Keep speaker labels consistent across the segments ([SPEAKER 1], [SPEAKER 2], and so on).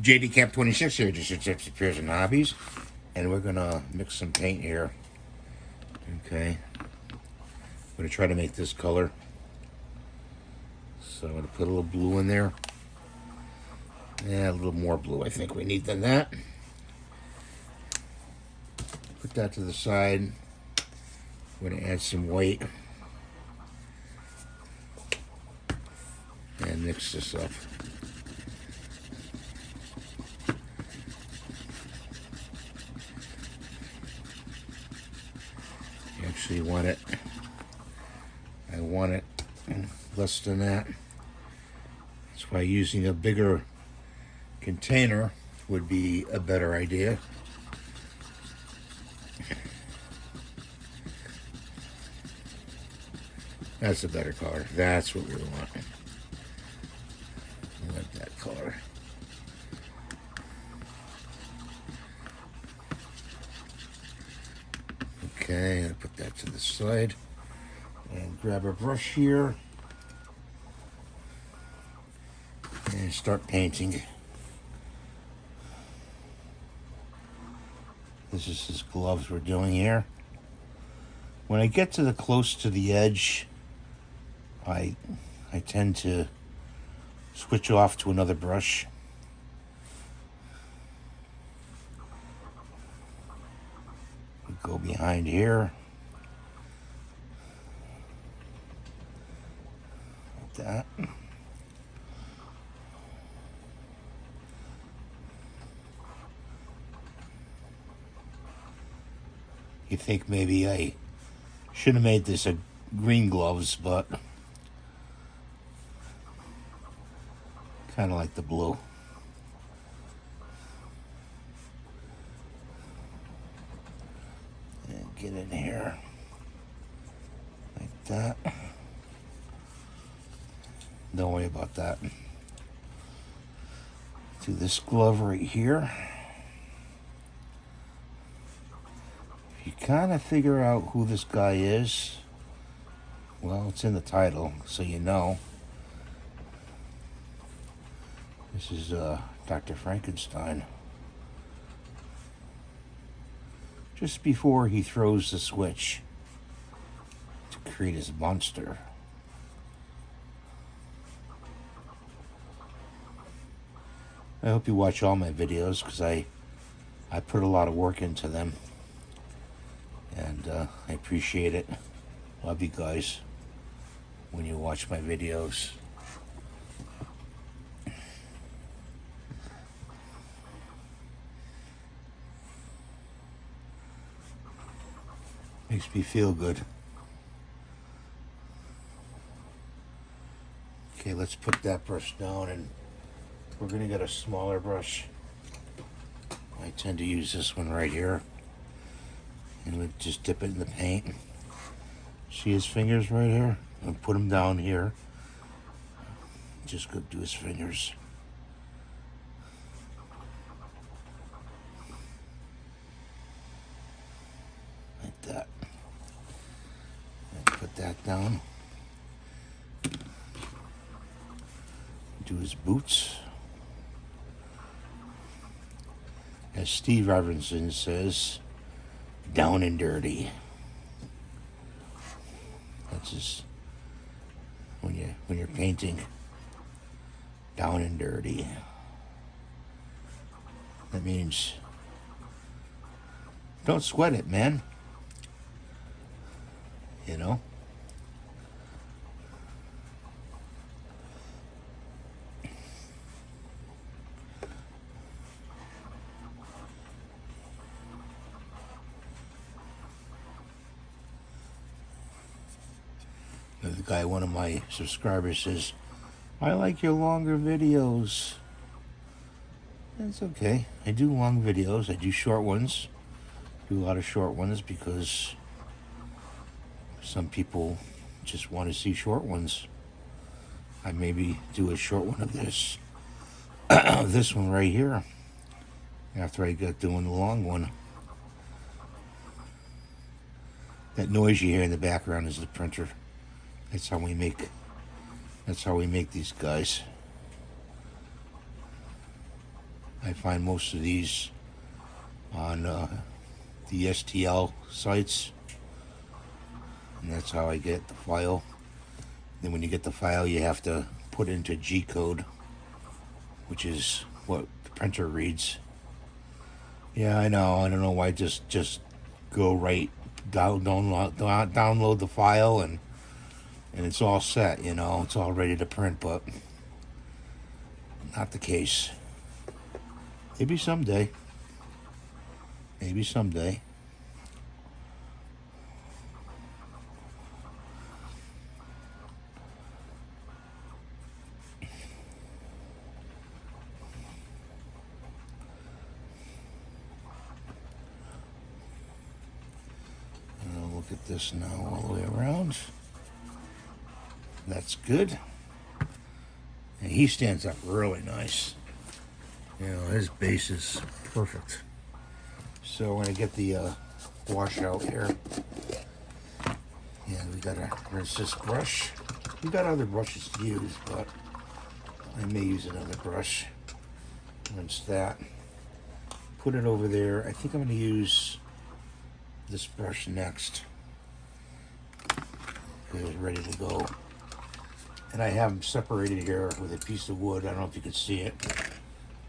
[SPEAKER 1] JD Camp 26 here, just your tips, repairs, and hobbies. And we're gonna mix some paint here. Okay. I'm gonna try to make this color. So I'm gonna put a little blue in there. Yeah, a little more blue I think we need than that. Put that to the side. I'm gonna add some white. And mix this up. You actually want it. I want it less than that. That's why using a bigger container would be a better idea. That's a better color. That's what we want. I like that color. Okay, I'll put that to the side and grab a brush here and start painting. This is his gloves we're doing here. When I get to the close to the edge, I tend to switch off to another brush. Go behind here. Like that. You think maybe I should have made this a green gloves, but kind of like the blue. And get in here like that. Don't worry about that. Do this glove right here. If you kind of figure out who this guy is, well, it's in the title, so you know. This is Dr. Frankenstein. Just before he throws the switch to create his monster. I hope you watch all my videos because I put a lot of work into them. And I appreciate it. Love you guys when you watch my videos. Makes me feel good. Okay, let's put that brush down and we're gonna get a smaller brush. I tend to use this one right here. And we just dip it in the paint. See his fingers right here? And put them down here. Just go do his fingers. Like that. And put that down. Do his boots. As Steve Robinson says, down and dirty. That's just when you're painting, down and dirty. That means don't sweat it, man. You know? The guy, one of my subscribers, says, I like your longer videos. That's okay. I do long videos. I do short ones. Do a lot of short ones because some people just want to see short ones. I maybe do a short one of this. This one right here. After I got doing the long one. That noise you hear in the background is the printer. That's how we make these guys. I find most of these on the STL sites, and that's how I get the file. Then when you get the file, you have to put it into G code, which is what the printer reads. Yeah, I know. I don't know why. Just go right download the file, and it's all set. You know, it's all ready to print, but not the case. Maybe someday. Maybe someday. Look at this now all the way around. That's good. And he stands up really nice. You know, his base is perfect. So when I get the washout here, yeah, we gotta rinse this brush. We got other brushes to use, but I may use another brush. Rinse that. Put it over there. I think I'm gonna use this brush next. It's ready to go. And I have them separated here with a piece of wood. I don't know if you can see it,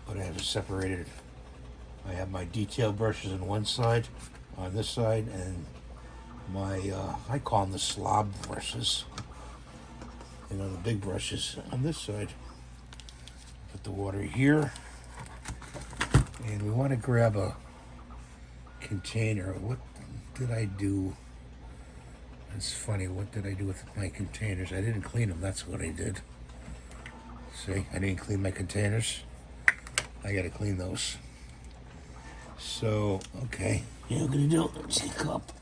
[SPEAKER 1] but I have it separated. I have my detail brushes on one side, on this side, and my, I call them the slob brushes. You know, the big brushes on this side. Put the water here. And we want to grab a container. What did I do? It's funny, what did I do with my containers? I didn't clean them, that's what I did. See, I didn't clean my containers. I gotta clean those. So, okay, yeah, I'm gonna do, let's see, cup.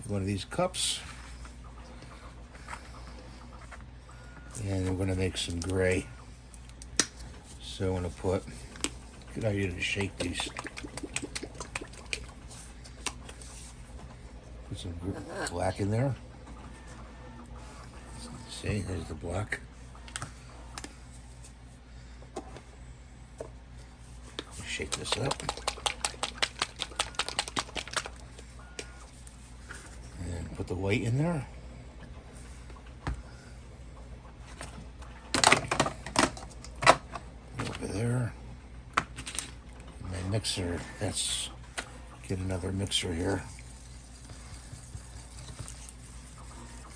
[SPEAKER 1] One of these cups. And we're gonna make some gray. So I'm gonna put, good idea to shake these. Put some black in there. See, there's the black. Shake this up. And put the white in there. Over there. My mixer, let's get another mixer here.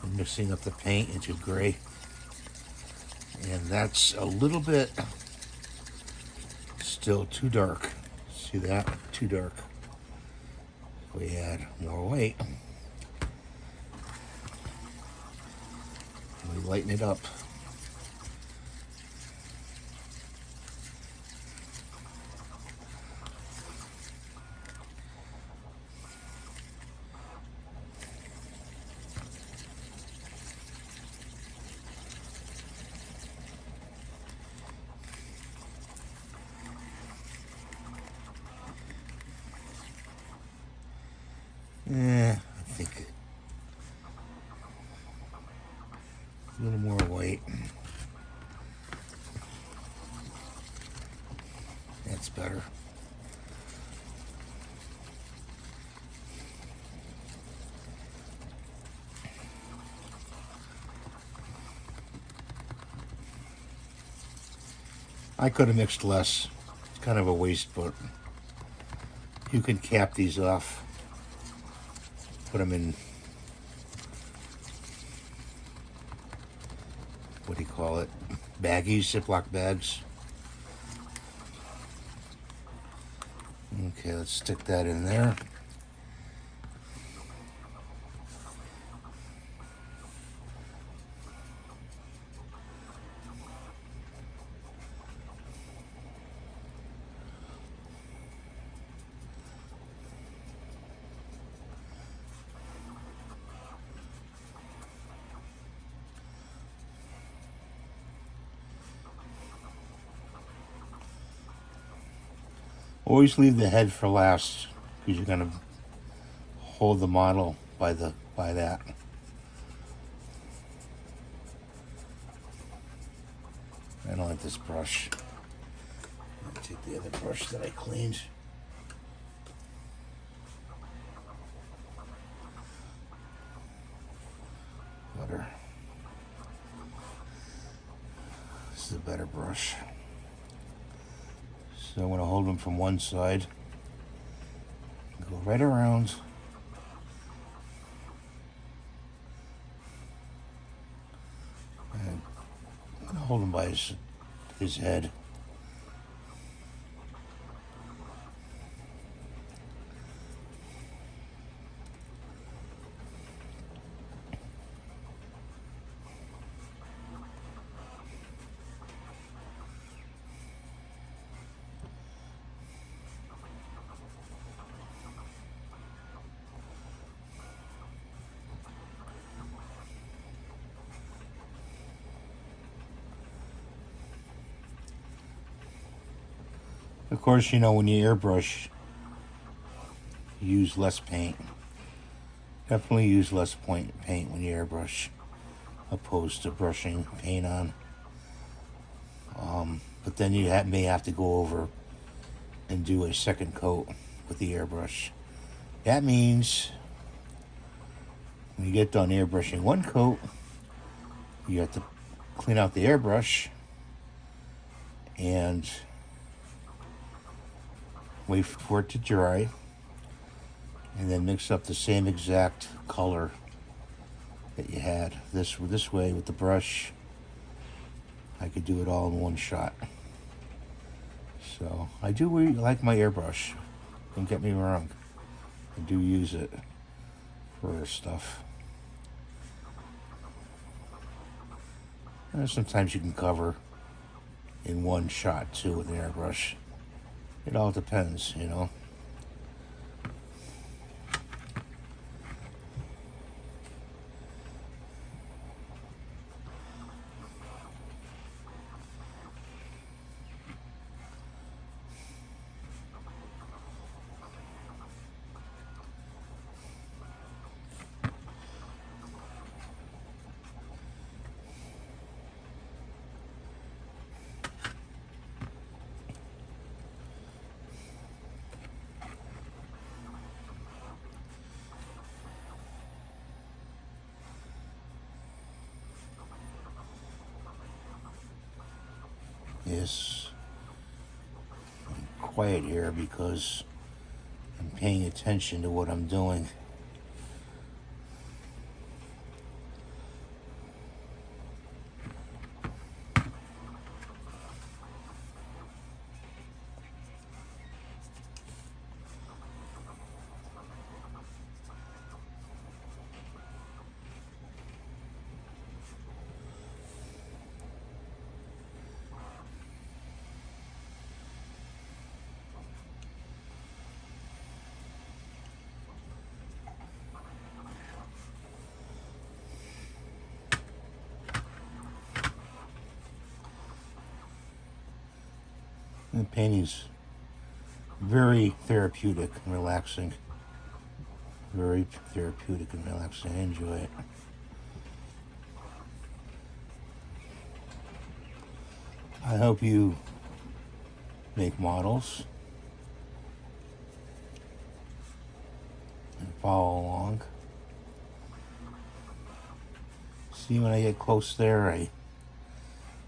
[SPEAKER 1] I'm mixing up the paint into gray. And that's a little bit still too dark. See that? Too dark. We add more white. And we lighten it up. I think a little more white. That's better. I could have mixed less. It's kind of a waste, but you can cap these off. Put them in, what do you call it? Baggies, Ziploc bags. Okay, let's stick that in there. Always leave the head for last, because you're gonna hold the model by that. I don't like this brush. Take the other brush that I cleaned. Better. This is a better brush. So I'm going to hold them from one side. Go right around. And I'm going to hold him by his head. Of course, you know, when you airbrush, you use less paint. Definitely use less paint when you airbrush, opposed to brushing paint on. But then you may have to go over and do a second coat with the airbrush. That means when you get done airbrushing one coat, you have to clean out the airbrush and wait for it to dry, and then mix up the same exact color that you had. This way with the brush, I could do it all in one shot. So I do really like my airbrush. Don't get me wrong. I do use it for stuff. And sometimes you can cover in one shot too with an airbrush. It all depends, you know. Yes, I'm quiet here because I'm paying attention to what I'm doing. And painting's very therapeutic and relaxing. Very therapeutic and relaxing. I enjoy it. I hope you make models and follow along. See, when I get close there,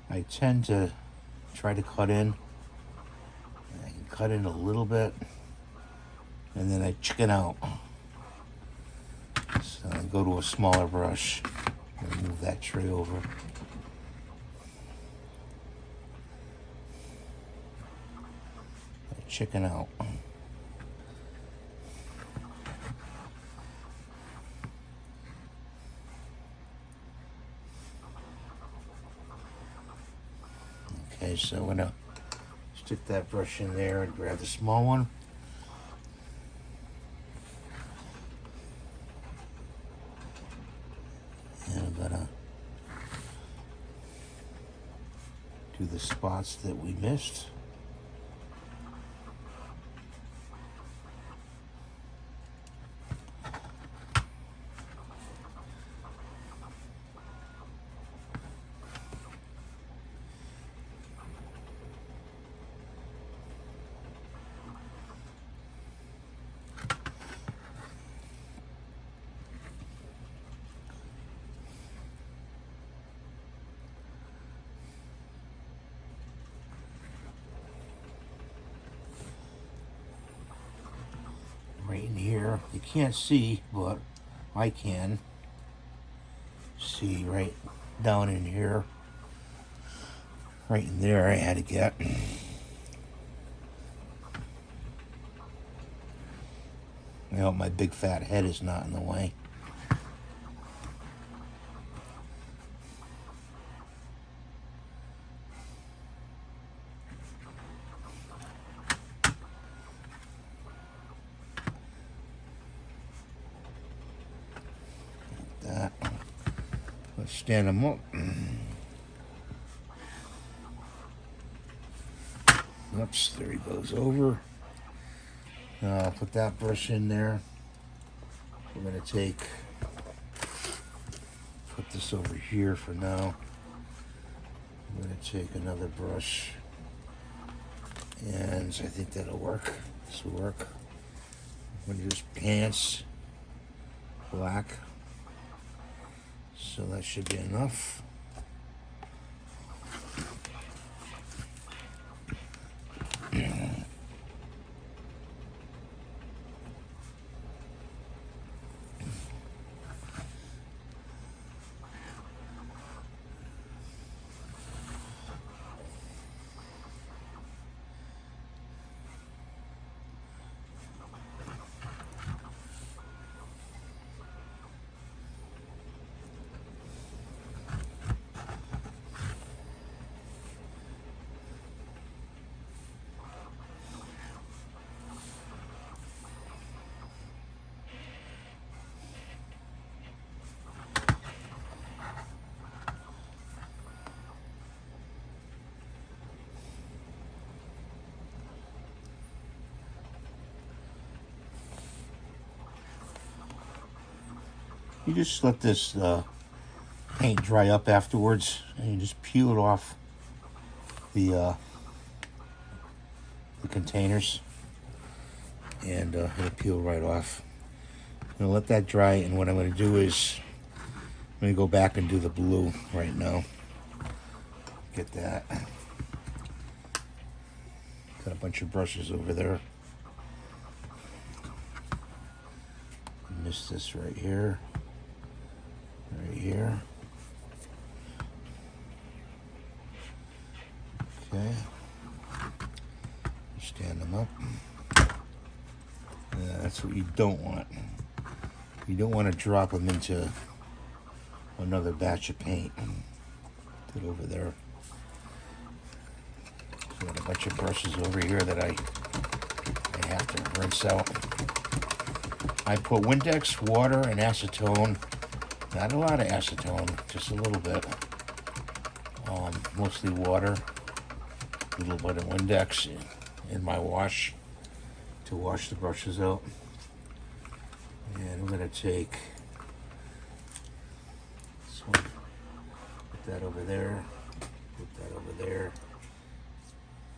[SPEAKER 1] I tend to try to cut in. I can cut in a little bit, and then I chicken out. So I go to a smaller brush and move that tray over. I chicken out. Okay, so I'm gonna stick that brush in there and grab the small one. And I'm gonna do the spots that we missed. there. You can't see, but I can see right down in here. Right in there I had to get. I hope my big fat head is not in the way. Like that. Let's stand them up. Oops, there he goes over. Now I'll put that brush in there. We're going to put this over here for now. I'm going to take another brush, and I think that'll work. This will work. I'm going to use pants, black. So that should be enough. You just let this paint dry up afterwards, and you just peel it off the containers, and it'll peel right off. I'm gonna let that dry, and what I'm gonna do is I'm gonna go back and do the blue right now. Get that. Got a bunch of brushes over there. Missed this right here. Right here. Okay. Stand them up. Yeah, that's what you don't want. You don't want to drop them into another batch of paint. Put it over there. Got a bunch of brushes over here that I have to rinse out. I put Windex, water, and acetone. Not a lot of acetone, just a little bit. Mostly water, a little bit of Windex in my wash to wash the brushes out. And I'm going to take this one, put that over there, put that over there,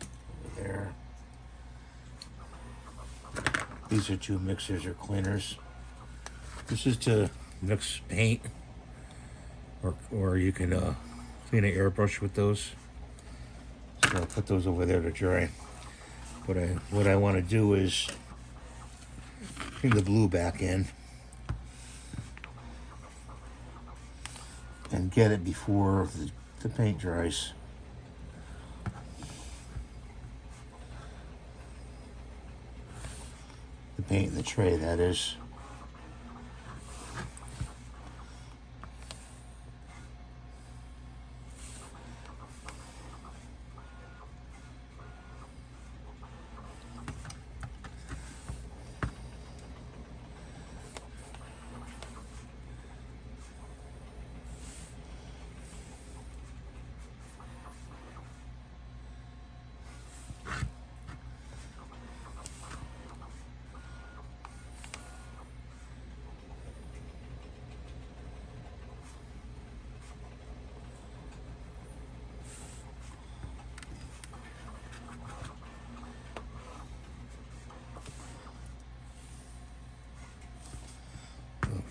[SPEAKER 1] over there. These are two mixers or cleaners. This is to mix paint, or you can clean an airbrush with those. So I'll put those over there to dry. What I want to do is bring the blue back in and get it before the paint dries. The paint in the tray, that is.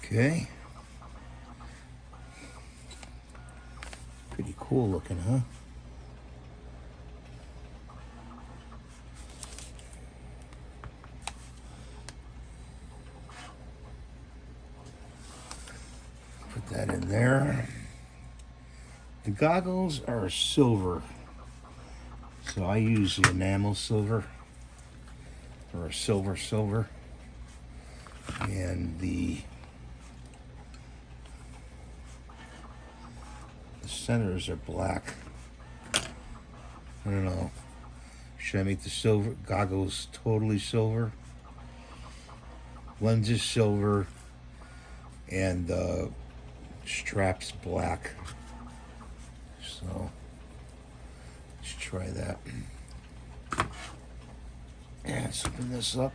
[SPEAKER 1] Okay. Pretty cool looking, huh? in there. The goggles are silver, so I use the enamel silver, or silver, and the centers are black. I don't know. Should I make the silver goggles totally silver? Lenses silver, and the straps black. So let's try that. And let's open this up.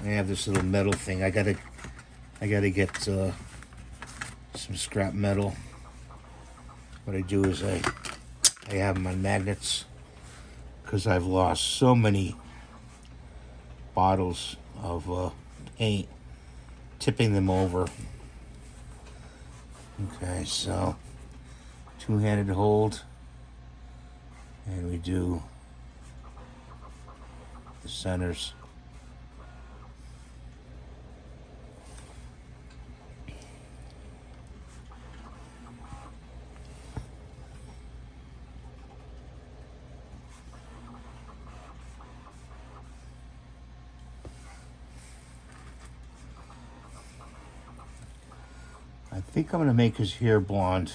[SPEAKER 1] I have this little metal thing. I gotta get some scrap metal. What I do is I have my magnets, because I've lost so many bottles of paint, tipping them over. Okay, so two-handed hold, and we do the centers. I think I'm going to make his hair blonde.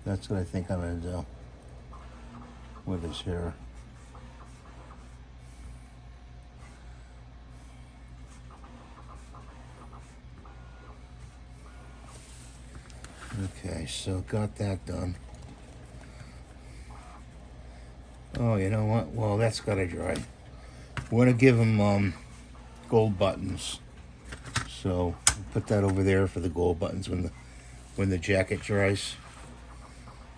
[SPEAKER 1] That's what I think I'm going to do with his hair. Okay, so got that done. Oh, you know what? Well, that's got to dry. We're going to give him gold buttons. So put that over there for the gold buttons when the jacket dries.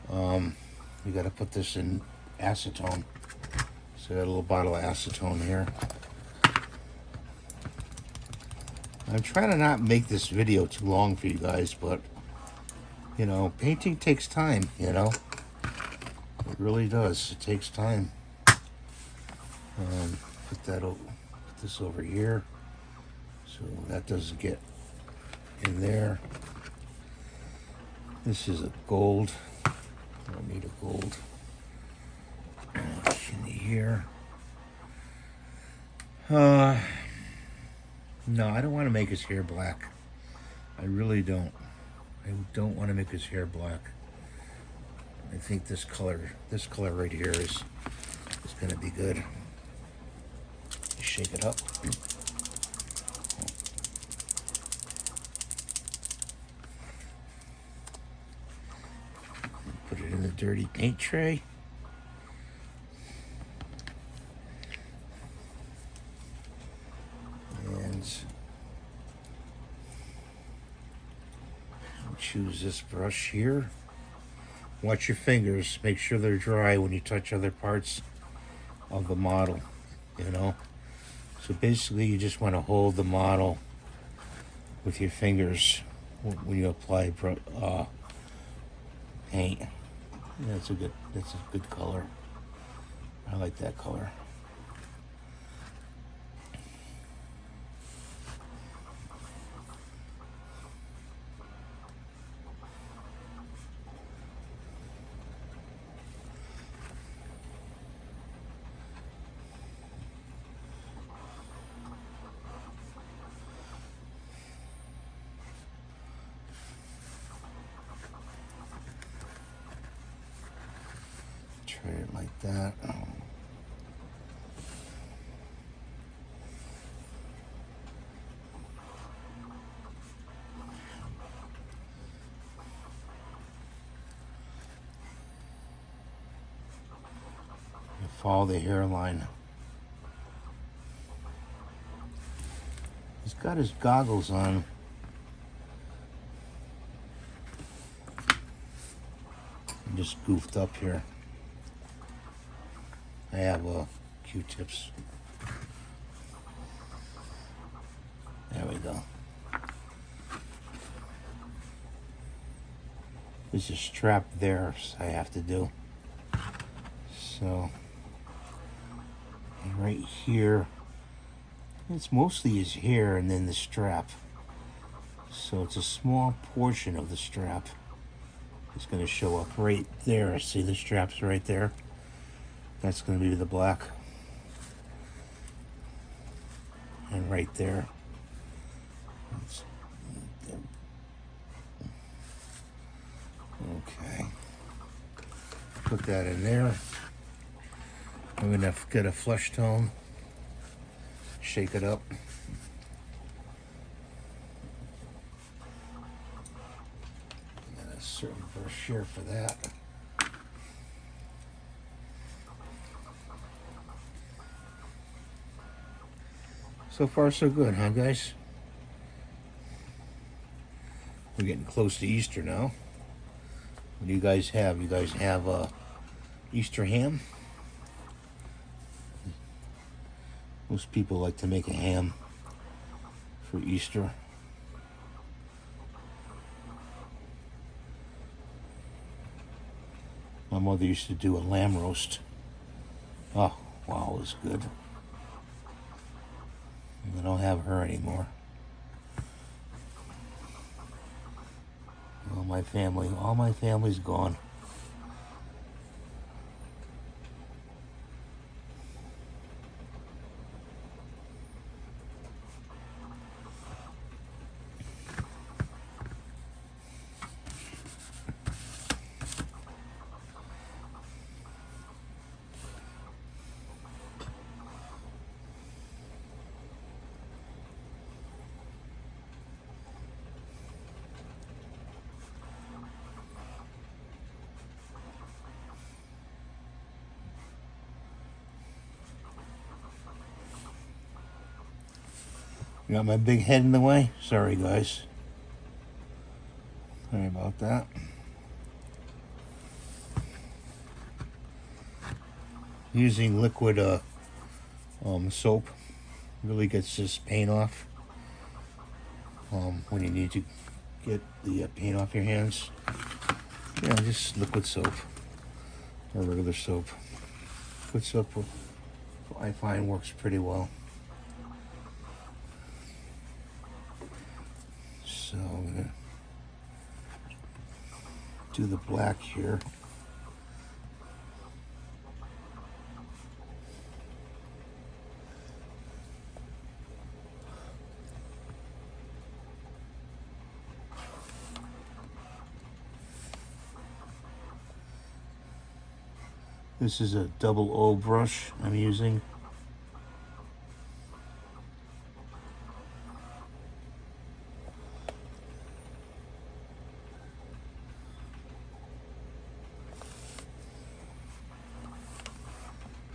[SPEAKER 1] We got to put this in acetone. So I got a little bottle of acetone here. I'm trying to not make this video too long for you guys, but you know, painting takes time, you know. It really does. It takes time. Put this over here so that doesn't get in there. This is a gold. I don't need a gold. In here. No, I don't want to make his hair black. I really don't. I don't want to make his hair black. I think this color right here is going to be good. Shake it up. Put it in the dirty paint tray. And choose this brush here. Watch your fingers. Make sure they're dry when you touch other parts of the model, you know. So basically you just want to hold the model with your fingers when you apply paint. Yeah, that's a good color. I like that color. Try it like that. Follow the hairline. He's got his goggles on. I'm just goofed up here. I have Q-tips. There we go. There's a strap there, so I have to do. So, and right here, It's mostly his hair and then the strap. So it's a small portion of the strap. It's going to show up right there. See the straps right there? That's going to be the black. And right there. Okay. Put that in there. I'm going to get a flesh tone. Shake it up. And a certain brochure for that. So far, so good, huh, guys? We're getting close to Easter now. What do you guys have? You guys have Easter ham? Most people like to make a ham for Easter. My mother used to do a lamb roast. Oh, wow, it was good. I don't have her anymore. All my family's gone. Got my big head in the way? Sorry, guys. Sorry about that. Using liquid soap really gets this paint off. When you need to get the paint off your hands. Yeah, just liquid soap or regular soap. Liquid soap, I find, works pretty well. So I'm gonna do the black here. This is a double O brush I'm using.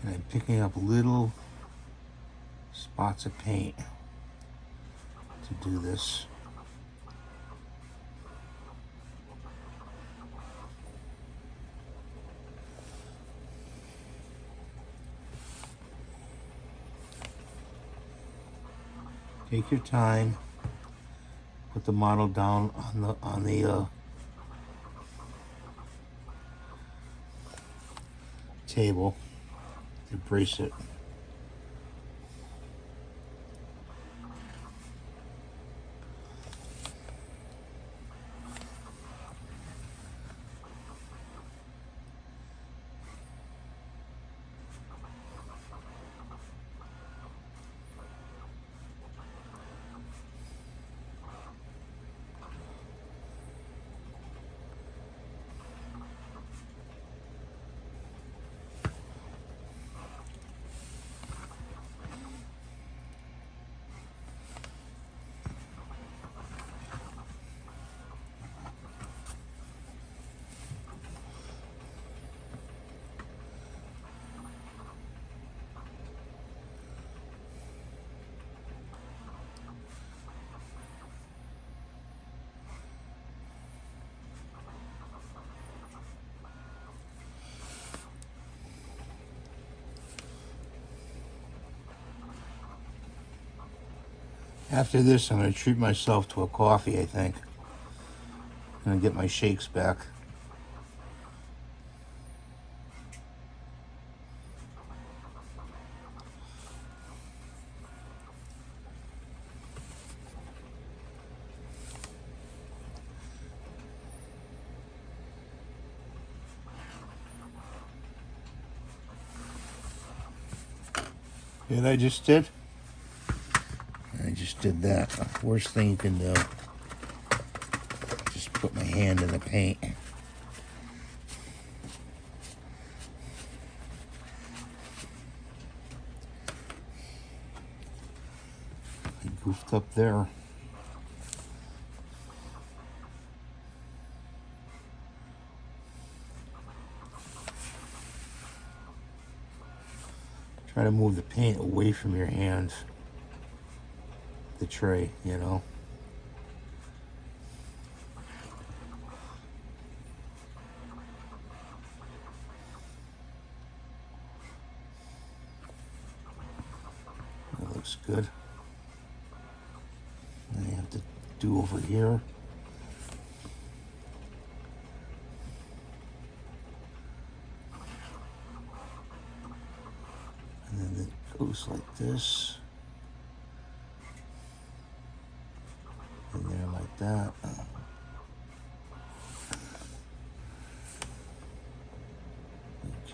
[SPEAKER 1] And I'm picking up little spots of paint to do this. Take your time. Put the model down on the table to brace it. After this, I'm going to treat myself to a coffee, I think. I'm going to get my shakes back. And I just did. I just did that. Worst thing you can do. Just put my hand in the paint. I goofed up there. Try to move the paint away from your hands. The tray, you know. That looks good. Then you have to do over here. And then it goes like this. And there like that.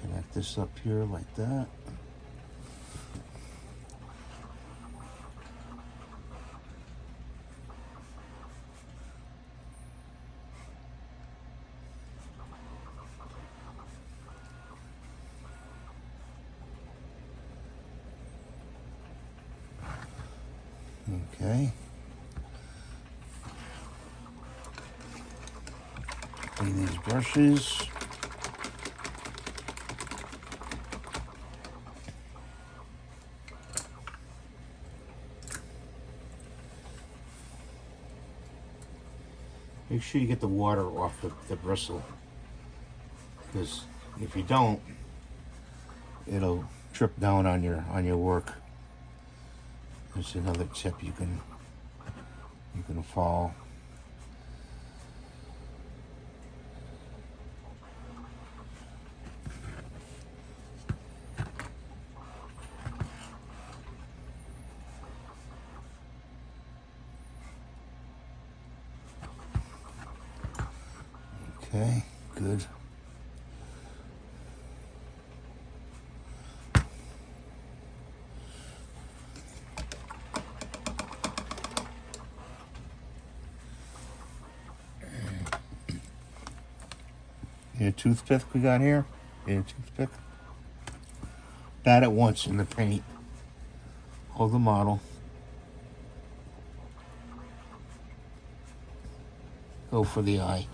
[SPEAKER 1] Connect this up here like that. Okay. Clean these brushes. Make sure you get the water off the bristle, because if you don't, it'll drip down on your work. There's another tip you can follow. Okay, good. A toothpick we got here. A toothpick. Pat it once in the paint. Hold the model. Go for the eye.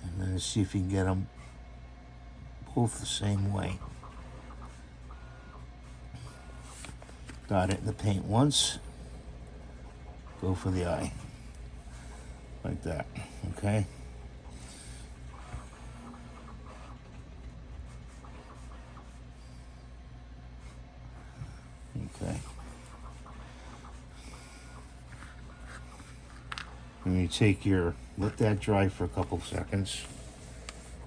[SPEAKER 1] And then see if you can get them both the same way. Got it in the paint once. Go for the eye. Like that. Okay. Okay. And you take let that dry for a couple seconds.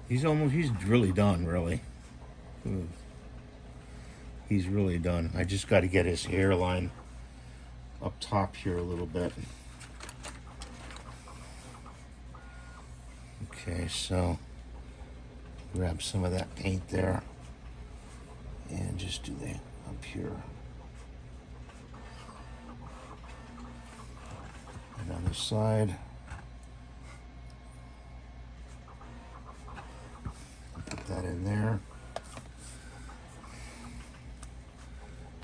[SPEAKER 1] He's really done, really. He's really done. I just got to get his hairline up top here a little bit. Okay, so grab some of that paint there and just do that up here. And on the side, put that in there.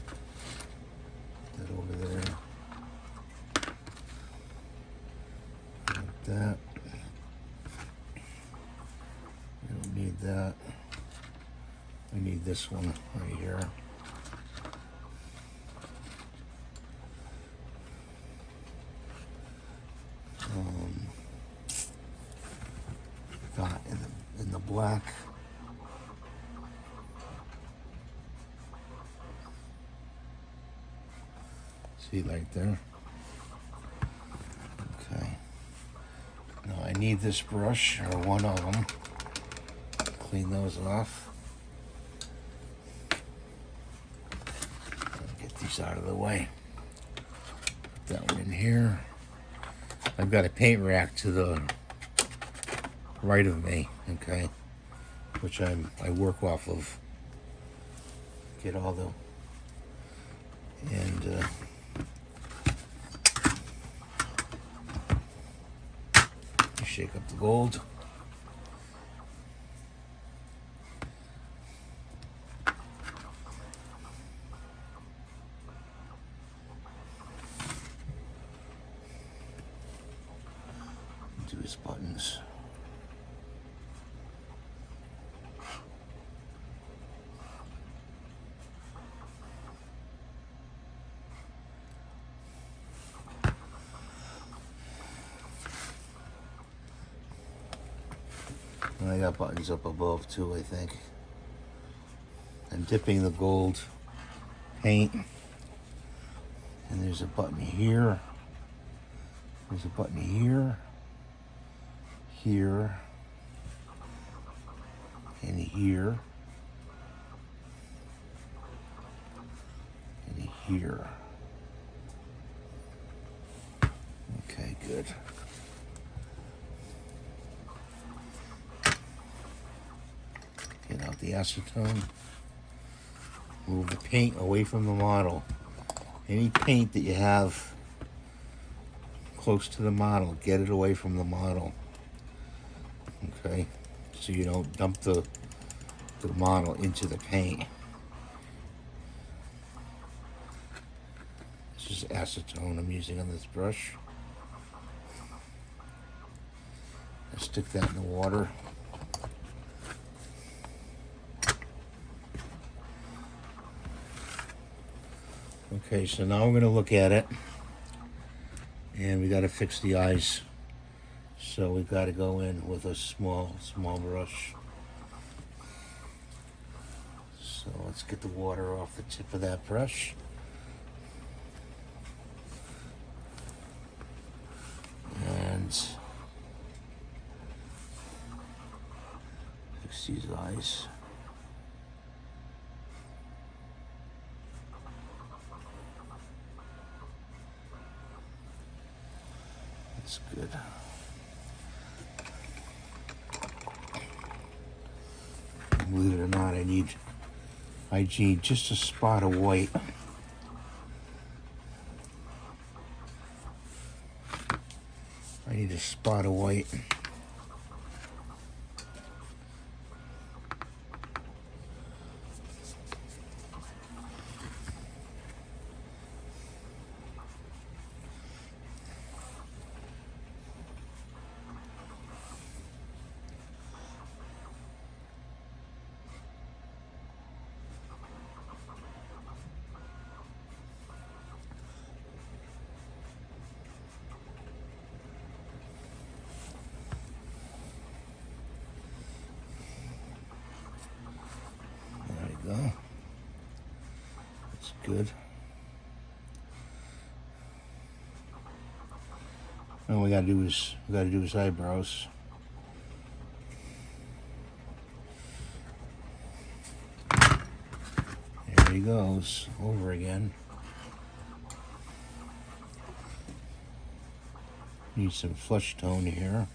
[SPEAKER 1] Put that over there. Like that. We don't need that. We need this one right here. Got in the black. See right there. Okay. Now I need this brush, or one of them. Clean those off. Get these out of the way. Put that one in here. I've got a paint rack to the right of me, okay, which I work off of. get all the, and shake up the gold. Do his buttons. And I got buttons up above too, I think. I'm dipping the gold paint. And there's a button here. There's a button here. Here. And here. And here. Okay, good. Get out the acetone. Move the paint away from the model. Any paint that you have close to the model, get it away from the model. Okay? So you don't dump the model into the paint. This is acetone I'm using on this brush. I stick that in the water. Okay, so now we're going to look at it, and we got to fix the eyes. So we've got to go in with a small brush. So let's get the water off the tip of that brush. And fix these eyes. That's good. Believe it or not, I need just a spot of white. I need a spot of white. Go. That's good. And we gotta do his eyebrows. There he goes, over again. Need some flesh tone here.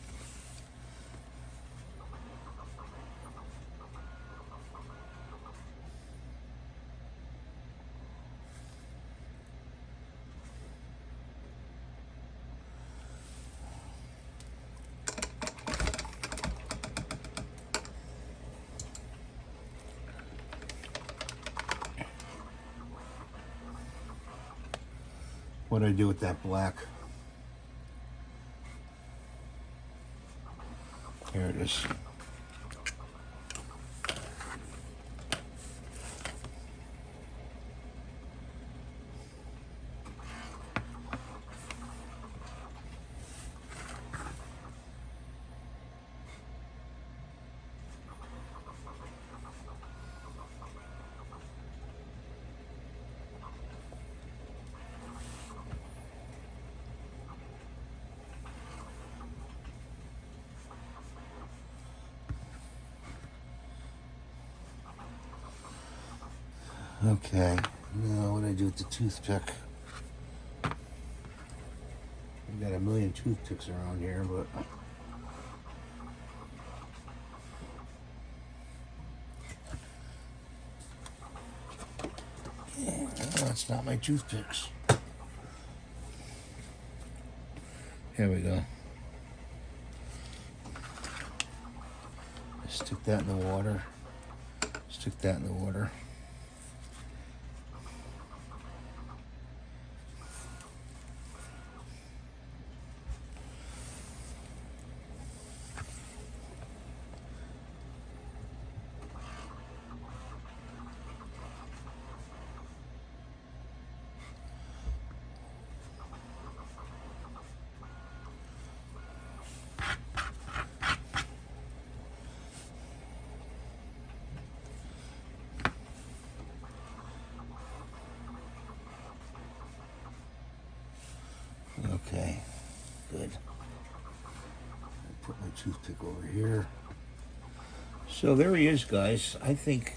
[SPEAKER 1] What do I do with that black? Here it is. Okay, now what do I do with the toothpick? We've got a million toothpicks around here, but not my toothpicks. Here we go. Stick that in the water. Stick that in the water. Okay, good. I'll put my toothpick over here. So there he is, guys. I think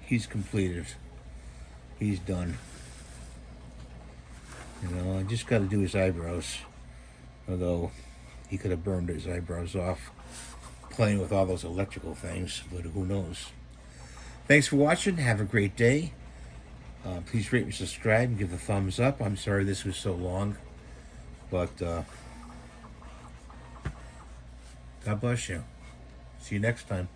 [SPEAKER 1] he's completed. He's done. You know, I just got to do his eyebrows. Although he could have burned his eyebrows off playing with all those electrical things, but who knows. Thanks for watching. Have a great day. Please rate and subscribe and give a thumbs up. I'm sorry this was so long. But God bless you. See you next time.